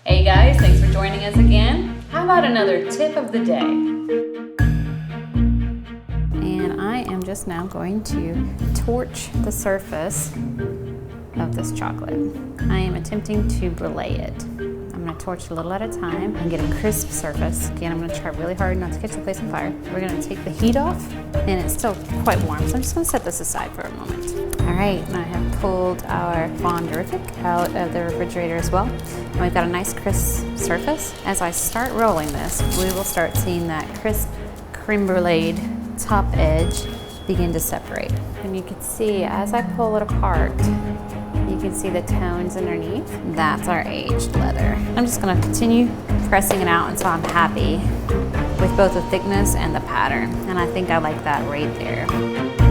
Hey guys, thanks for joining us again. How about another tip of the day? And I am just now going to torch the surface of this chocolate. I am attempting to brulee it. I'm going to torch a little at a time and get a crisp surface. Again, I'm going to try really hard not to catch the place on fire. We're going to take the heat off, and it's still quite warm, so I'm just going to set this aside for a moment. All right, and I have pulled our Fondant out of the refrigerator as well. And we've got a nice crisp surface. As I start rolling this, we will start seeing that crisp creme brulee top edge begin to separate. And you can see as I pull it apart, you can see the tones underneath. That's our aged leather. I'm just gonna continue pressing it out until I'm happy with both the thickness and the pattern. And I think I like that right there.